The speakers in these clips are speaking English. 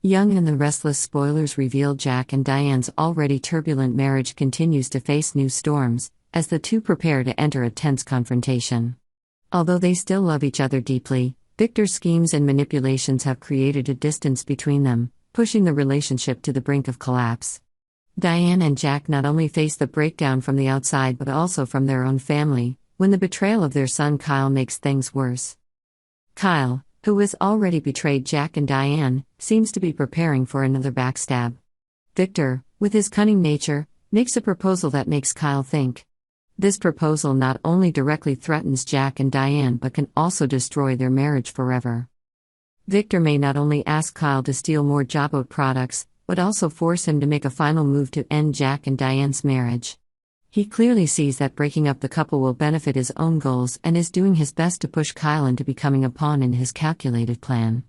Young and the Restless spoilers reveal Jack and Diane's already turbulent marriage continues to face new storms, as the two prepare to enter a tense confrontation. Although they still love each other deeply, Victor's schemes and manipulations have created a distance between them, pushing the relationship to the brink of collapse. Diane and Jack not only face the breakdown from the outside but also from their own family, when the betrayal of their son Kyle makes things worse. Kyle, who has already betrayed Jack and Diane, seems to be preparing for another backstab. Victor, with his cunning nature, makes a proposal that makes Kyle think. This proposal not only directly threatens Jack and Diane but can also destroy their marriage forever. Victor may not only ask Kyle to steal more Jabot products, but also force him to make a final move to end Jack and Diane's marriage. He clearly sees that breaking up the couple will benefit his own goals and is doing his best to push Kyle into becoming a pawn in his calculated plan.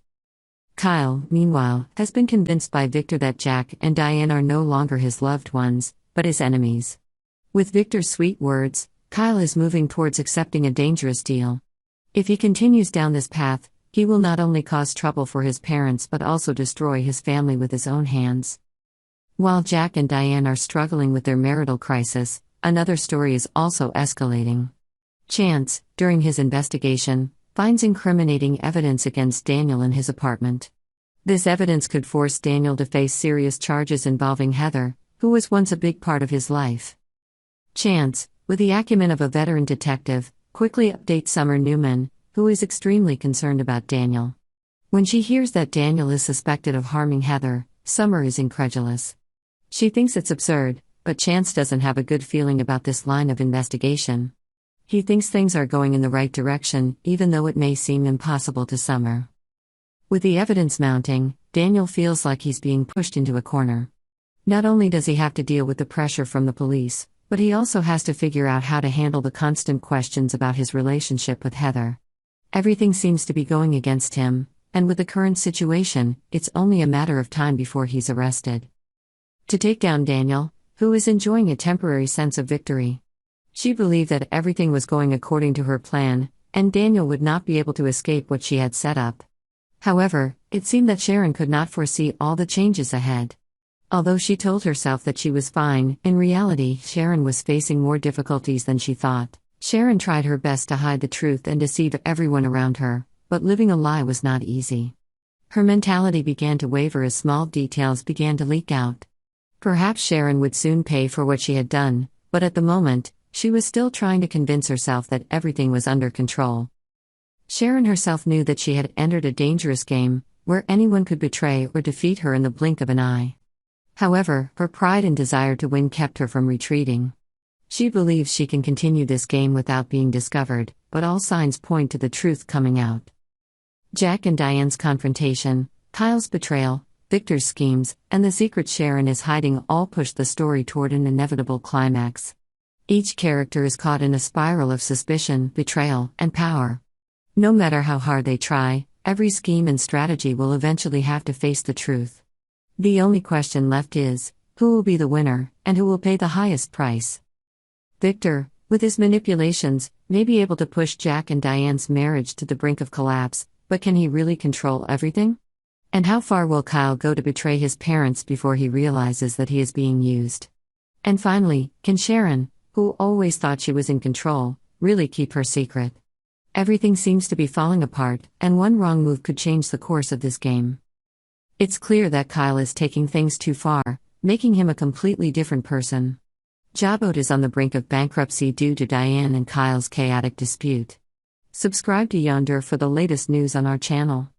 Kyle, meanwhile, has been convinced by Victor that Jack and Diane are no longer his loved ones, but his enemies. With Victor's sweet words, Kyle is moving towards accepting a dangerous deal. If he continues down this path, he will not only cause trouble for his parents but also destroy his family with his own hands. While Jack and Diane are struggling with their marital crisis, another story is also escalating. Chance, during his investigation, finds incriminating evidence against Daniel in his apartment. This evidence could force Daniel to face serious charges involving Heather, who was once a big part of his life. Chance, with the acumen of a veteran detective, quickly updates Summer Newman, who is extremely concerned about Daniel. When she hears that Daniel is suspected of harming Heather, Summer is incredulous. She thinks it's absurd, but Chance doesn't have a good feeling about this line of investigation. He thinks things are going in the right direction, even though it may seem impossible to Summer. With the evidence mounting, Daniel feels like he's being pushed into a corner. Not only does he have to deal with the pressure from the police, but he also has to figure out how to handle the constant questions about his relationship with Heather. Everything seems to be going against him, and with the current situation, it's only a matter of time before he's arrested. To take down Daniel, who is enjoying a temporary sense of victory. She believed that everything was going according to her plan, and Daniel would not be able to escape what she had set up. However, it seemed that Sharon could not foresee all the changes ahead. Although she told herself that she was fine, in reality, Sharon was facing more difficulties than she thought. Sharon tried her best to hide the truth and deceive everyone around her, but living a lie was not easy. Her mentality began to waver as small details began to leak out. Perhaps Sharon would soon pay for what she had done, but at the moment, she was still trying to convince herself that everything was under control. Sharon herself knew that she had entered a dangerous game, where anyone could betray or defeat her in the blink of an eye. However, her pride and desire to win kept her from retreating. She believes she can continue this game without being discovered, but all signs point to the truth coming out. Jack and Diane's confrontation, Kyle's betrayal, Victor's schemes, and the secret Sharon is hiding all push the story toward an inevitable climax. Each character is caught in a spiral of suspicion, betrayal, and power. No matter how hard they try, every scheme and strategy will eventually have to face the truth. The only question left is, who will be the winner, and who will pay the highest price? Victor, with his manipulations, may be able to push Jack and Diane's marriage to the brink of collapse, but can he really control everything? And how far will Kyle go to betray his parents before he realizes that he is being used? And finally, can Sharon, who always thought she was in control, really keep her secret? Everything seems to be falling apart, and one wrong move could change the course of this game. It's clear that Kyle is taking things too far, making him a completely different person. Jabot is on the brink of bankruptcy due to Diane and Kyle's chaotic dispute. Subscribe to Yonder for the latest news on our channel.